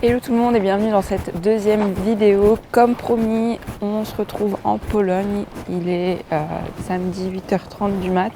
Hello tout le monde et bienvenue dans cette deuxième vidéo. Comme promis, on se retrouve en Pologne. Il est samedi 8h30 du mat.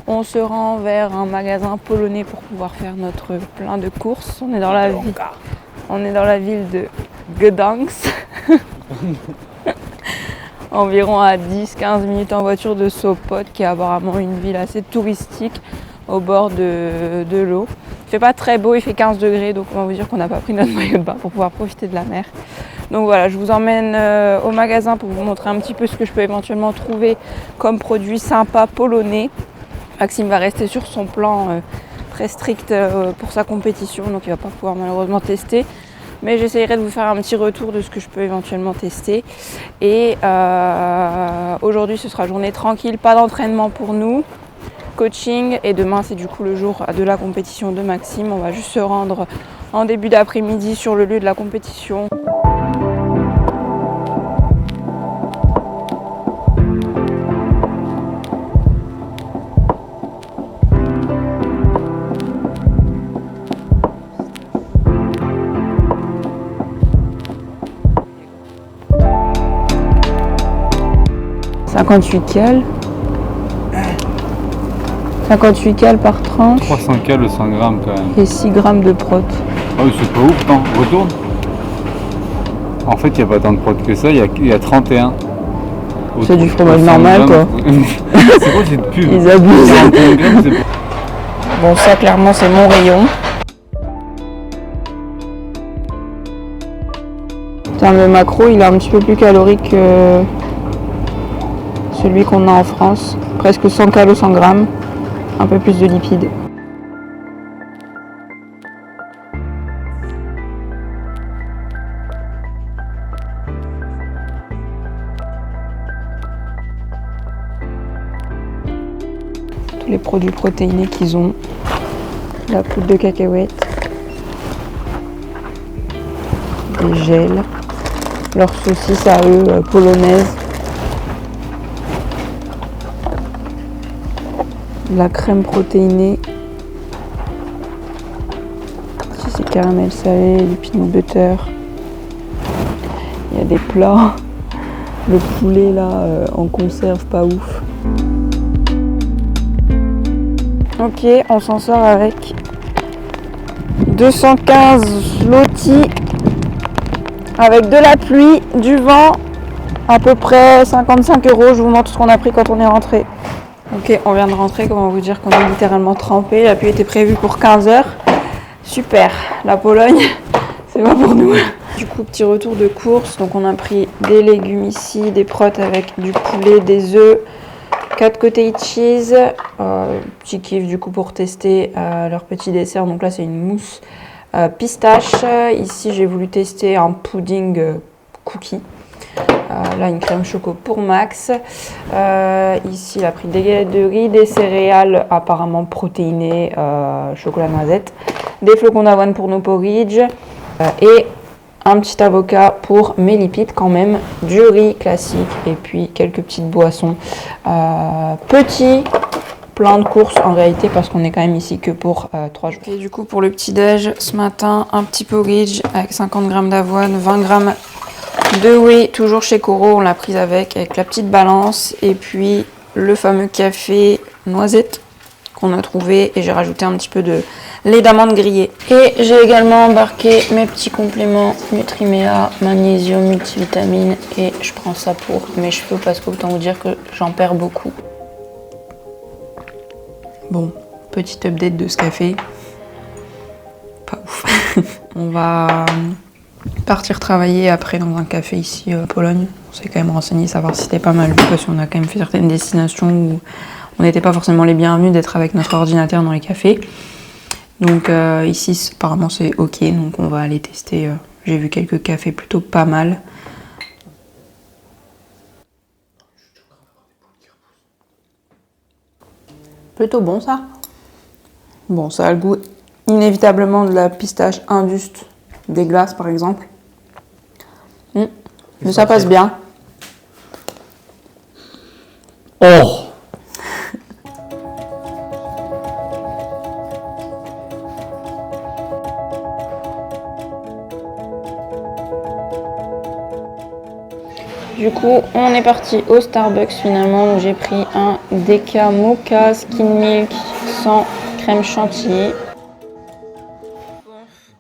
On se rend vers un magasin polonais pour pouvoir faire notre plein de courses. On est dans la ville de Gdańsk. Environ à 10-15 minutes en voiture de Sopot, qui est apparemment une ville assez touristique au bord de l'eau. Il fait pas très beau, il fait 15 degrés, donc on va vous dire qu'on n'a pas pris notre maillot de bain pour pouvoir profiter de la mer. Donc voilà, je vous emmène au magasin pour vous montrer un petit peu ce que je peux éventuellement trouver comme produit sympa polonais. Maxime va rester sur son plan très strict pour sa compétition, donc il va pas pouvoir malheureusement tester. Mais j'essaierai de vous faire un petit retour de ce que je peux éventuellement tester. Et aujourd'hui, ce sera journée tranquille, pas d'entraînement pour nous. Coaching, et demain c'est du coup le jour de la compétition de Maxime. On va juste se rendre en début d'après-midi sur le lieu de la compétition. « 58 cales. 58 cales par tranche. 300 cales le 100 grammes quand même. Et 6 grammes de prot. Ah oui, c'est pas ouf, attends, retourne. En fait, il n'y a pas tant de prot que ça, il y a 31. C'est du fromage normal quoi. C'est quoi cette pub? Ils abusent. 41 grammes, c'est pas... Bon, ça clairement c'est mon rayon. Putain, le maquereau il est un petit peu plus calorique que celui qu'on a en France. Presque 100 cales au 100 grammes. Un peu plus de lipides. Tous les produits protéinés qu'ils ont. La poudre de cacahuètes. Des gels. Leurs saucisses à eux polonaises. La crème protéinée. Ici c'est caramel salé, du peanut butter. Il y a des plats. Le poulet là en conserve pas ouf. Ok, on s'en sort avec 215 lotis avec de la pluie, du vent, à peu près 55 €. Je vous montre ce qu'on a pris quand on est rentré. Ok, on vient de rentrer, comment vous dire qu'on est littéralement trempé. La pluie était prévue pour 15 h. Super, la Pologne, c'est pas pour nous. Du coup, petit retour de course. Donc on a pris des légumes ici, des protes avec du poulet, des œufs, 4 cottage cheese, petit kiff du coup pour tester leur petit dessert. Donc là c'est une mousse pistache. Ici j'ai voulu tester un pudding cookie. Là une crème choco pour Max. Ici il a pris des galettes de riz, des céréales apparemment protéinées, chocolat noisette, des flocons d'avoine pour nos porridge et un petit avocat pour mes lipides quand même, du riz classique et puis quelques petites boissons. Petit plein de courses en réalité parce qu'on est quand même ici que pour 3 jours. Et du coup pour le petit déj ce matin, un petit porridge avec 50 g d'avoine, 20 g de whey, toujours chez Coro, on l'a prise avec la petite balance, et puis le fameux café noisette qu'on a trouvé, et j'ai rajouté un petit peu de lait d'amande grillé. Et j'ai également embarqué mes petits compléments Nutrimea, magnésium, multivitamines, et je prends ça pour mes cheveux parce qu'autant vous dire que j'en perds beaucoup. Bon, petit update de ce café. Pas ouf. On va partir travailler après dans un café ici en Pologne. On s'est quand même renseigné, savoir si c'était pas mal vu parce qu'on a quand même fait certaines destinations où on n'était pas forcément les bienvenus d'être avec notre ordinateur dans les cafés. Donc ici apparemment c'est ok, donc on va aller tester. J'ai vu quelques cafés plutôt pas mal. Plutôt bon ça. Bon, ça a le goût inévitablement de la pistache induste des glaces par exemple. Mais ça passe bien. Oh! Du coup, on est parti au Starbucks finalement. J'ai pris un Deca Mocha Skin Milk sans crème chantilly.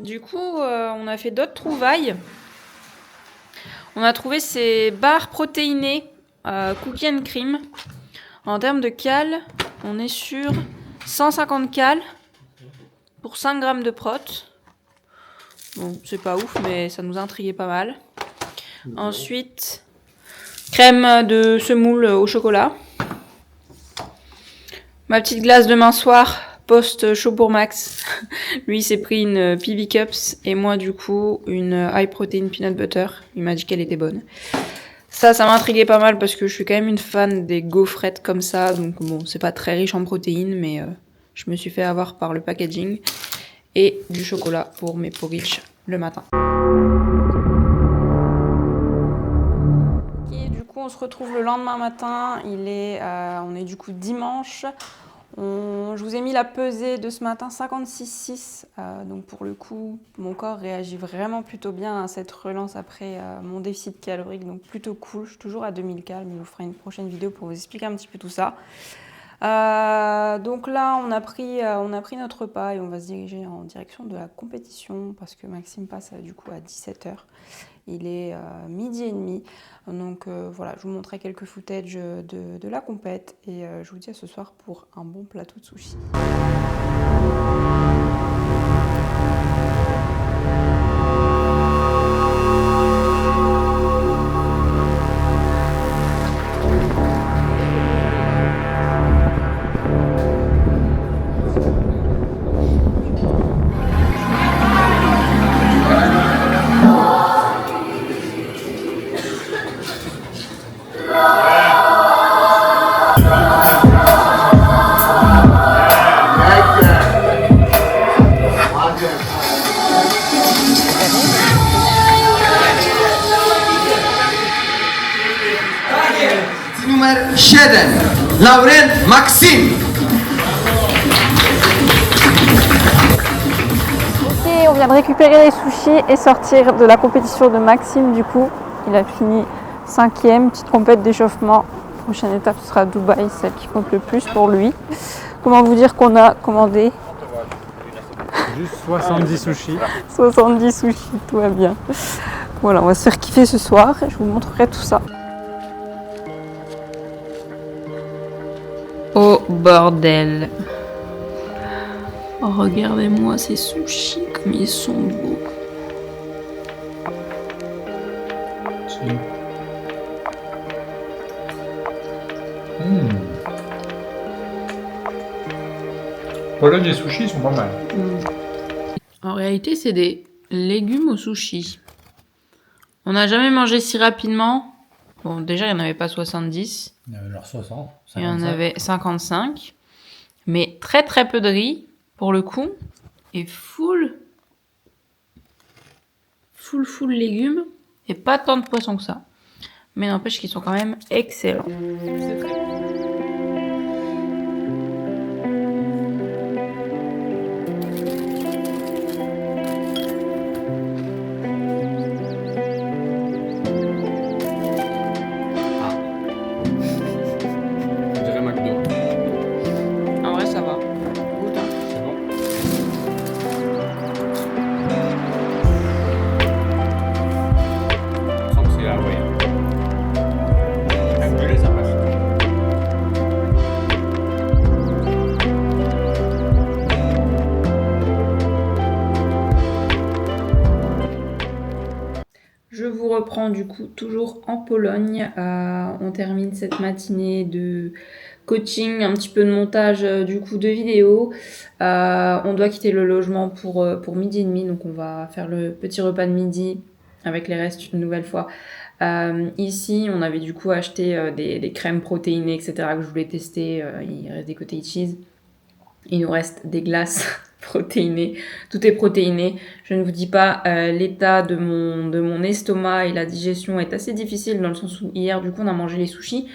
Du coup, on a fait d'autres trouvailles. On a trouvé ces barres protéinées cookie and cream. En termes de cales, on est sur 150 cales pour 5 grammes de prot. Bon, c'est pas ouf, mais ça nous a intrigué pas mal. Ensuite, crème de semoule au chocolat. Ma petite glace demain soir, post chaud pour Max. Lui, il s'est pris une PB Cups et moi, du coup, une high protein peanut butter. Il m'a dit qu'elle était bonne. Ça m'intriguait pas mal parce que je suis quand même une fan des gaufrettes comme ça. Donc bon, c'est pas très riche en protéines, mais je me suis fait avoir par le packaging. Et du chocolat pour mes porridge le matin. Et du coup, on se retrouve le lendemain matin. On est du coup dimanche. Je vous ai mis la pesée de ce matin, 56,6. Donc pour le coup, mon corps réagit vraiment plutôt bien à cette relance après mon déficit calorique. Donc plutôt cool. Je suis toujours à 2000 calories, mais je vous ferai une prochaine vidéo pour vous expliquer un petit peu tout ça. Donc là, on a pris notre repas et on va se diriger en direction de la compétition parce que Maxime passe du coup à 17h. Il est 12h30. Donc voilà, je vous montrerai quelques footage de la compète et je vous dis à ce soir pour un bon plateau de sushi. Numer 7, Laurent Maxime. Ok, on vient de récupérer les sushis et sortir de la compétition de Maxime du coup. Il a fini 5e, petite compète d'échauffement. Prochaine étape, ce sera Dubaï, celle qui compte le plus pour lui. Comment vous dire qu'on a commandé Juste 70 sushis. 70 sushis, tout va bien. Voilà, on va se faire kiffer ce soir et je vous montrerai tout ça. Oh bordel. Oh, regardez-moi ces sushis comme ils sont beaux. Pologne et sushis sont pas mal. En réalité, c'est des légumes au sushi. On n'a jamais mangé si rapidement. Bon, déjà, il n'y en avait pas 70. Il y en avait genre 60. Il y en avait 55. Mais très très peu de riz, pour le coup. Et full légumes. Et pas tant de poissons que ça. Mais n'empêche qu'ils sont quand même excellents. On dirait McDo. En vrai, ça va. Goûte, hein. C'est bon. Je sens que c'est hawaïen. Un poulet, ça passe. Je vous reprends du coup toujours en Pologne. On termine cette matinée de coaching, un petit peu de montage du coup de vidéos. On doit quitter le logement pour 12h30, donc on va faire le petit repas de midi avec les restes une nouvelle fois. Ici, on avait du coup acheté des crèmes protéinées, etc. que je voulais tester. Il reste des cottage cheese. Il nous reste des glaces protéinées. Tout est protéiné. Je ne vous dis pas, l'état de mon estomac et la digestion est assez difficile dans le sens où hier, du coup, on a mangé les sushis.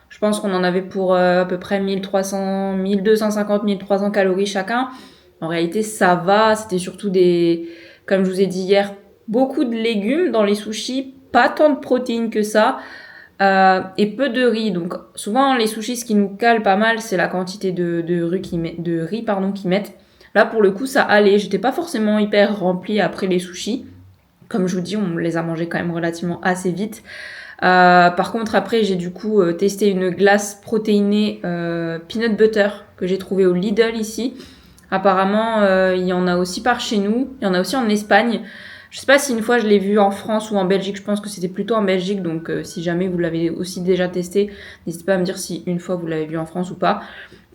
Je pense qu'on en avait pour à peu près 1300, 1250, 1300 calories chacun. En réalité, ça va. C'était surtout comme je vous ai dit hier, beaucoup de légumes dans les sushis. Pas tant de protéines que ça. et peu de riz. Donc souvent les sushis, ce qui nous cale pas mal, c'est la quantité de riz qu'ils mettent. Là pour le coup ça allait, j'étais pas forcément hyper remplie après les sushis. Comme je vous dis, on les a mangés quand même relativement assez vite. Par contre après j'ai du coup testé une glace protéinée peanut butter que j'ai trouvée au Lidl ici. Apparemment il y en a aussi par chez nous, il y en a aussi en Espagne. Je sais pas si une fois je l'ai vu en France ou en Belgique, je pense que c'était plutôt en Belgique, donc si jamais vous l'avez aussi déjà testé, n'hésitez pas à me dire si une fois vous l'avez vu en France ou pas.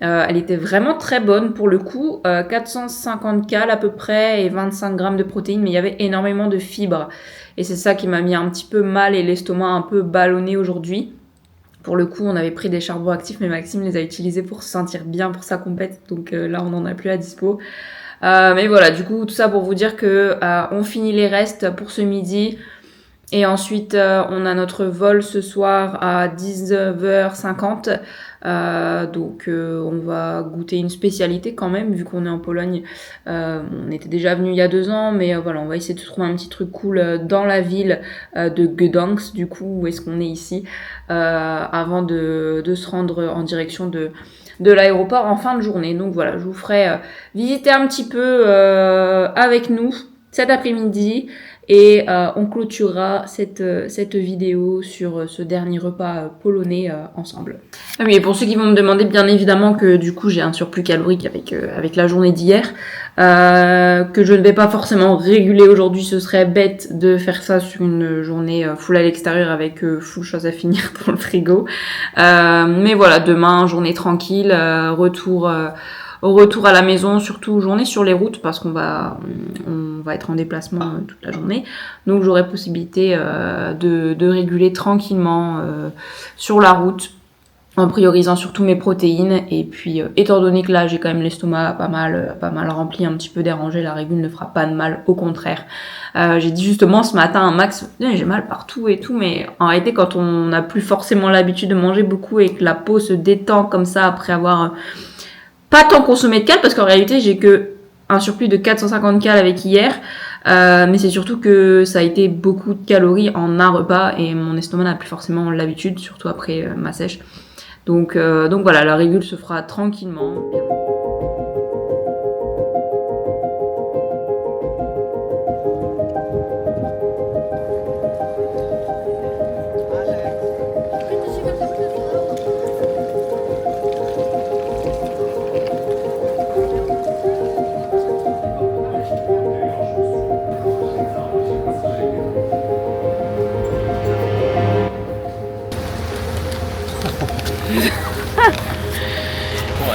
Elle était vraiment très bonne pour le coup, 450 cal à peu près et 25 grammes de protéines, mais il y avait énormément de fibres. Et c'est ça qui m'a mis un petit peu mal et l'estomac un peu ballonné aujourd'hui. Pour le coup, on avait pris des charbons actifs, mais Maxime les a utilisés pour se sentir bien pour sa compète, donc là on n'en a plus à dispo. Mais voilà, du coup, tout ça pour vous dire que on finit les restes pour ce midi. Et ensuite, on a notre vol ce soir à 19h50. Donc, on va goûter une spécialité quand même, vu qu'on est en Pologne. On était déjà venu il y a 2 ans, mais voilà, on va essayer de trouver un petit truc cool dans la ville de Gdansk, du coup, où est-ce qu'on est ici, avant de se rendre en direction de l'aéroport en fin de journée. Donc voilà, je vous ferai visiter un petit peu avec nous cet après-midi et on clôturera cette vidéo sur ce dernier repas polonais ensemble. Ah oui, et pour ceux qui vont me demander, bien évidemment que du coup j'ai un surplus calorique avec la journée d'hier, que je ne vais pas forcément réguler aujourd'hui, ce serait bête de faire ça sur une journée full à l'extérieur avec full chose à finir dans le frigo. Mais voilà, demain, journée tranquille, retour à la maison, surtout journée sur les routes parce qu'on va être en déplacement toute la journée. Donc j'aurai possibilité de réguler tranquillement sur la route en priorisant surtout mes protéines. Et puis étant donné que là j'ai quand même l'estomac pas mal rempli, un petit peu dérangé, la régule ne fera pas de mal, au contraire. J'ai dit justement ce matin à Max, j'ai mal partout et tout, mais en réalité quand on n'a plus forcément l'habitude de manger beaucoup et que la peau se détend comme ça après avoir pas tant consommé de calories, parce qu'en réalité j'ai que un surplus de 450 calories avec hier, mais c'est surtout que ça a été beaucoup de calories en un repas et mon estomac n'a plus forcément l'habitude, surtout après ma sèche. Donc voilà, la régule se fera tranquillement.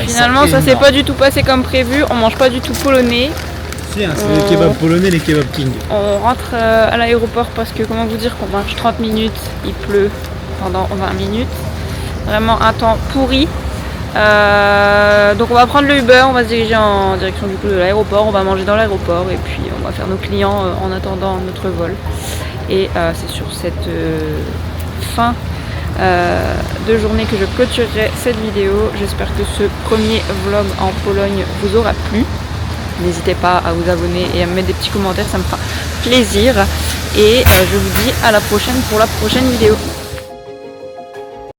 Finalement, ça s'est pas du tout passé comme prévu. On mange pas du tout polonais. Si, hein, c'est les kebabs polonais, les kebabs king. On rentre à l'aéroport parce que, comment vous dire, qu'on marche 30 minutes, il pleut pendant 20 minutes. Vraiment un temps pourri. Donc on va prendre le Uber, on va se diriger en direction du coup de l'aéroport. On va manger dans l'aéroport et puis on va faire nos clients en attendant notre vol. Et c'est sur cette fin de journée que je clôturerai cette vidéo. J'espère que ce premier vlog en Pologne vous aura plu. N'hésitez pas à vous abonner et à me mettre des petits commentaires, ça me fera plaisir. Et je vous dis à la prochaine pour la prochaine vidéo.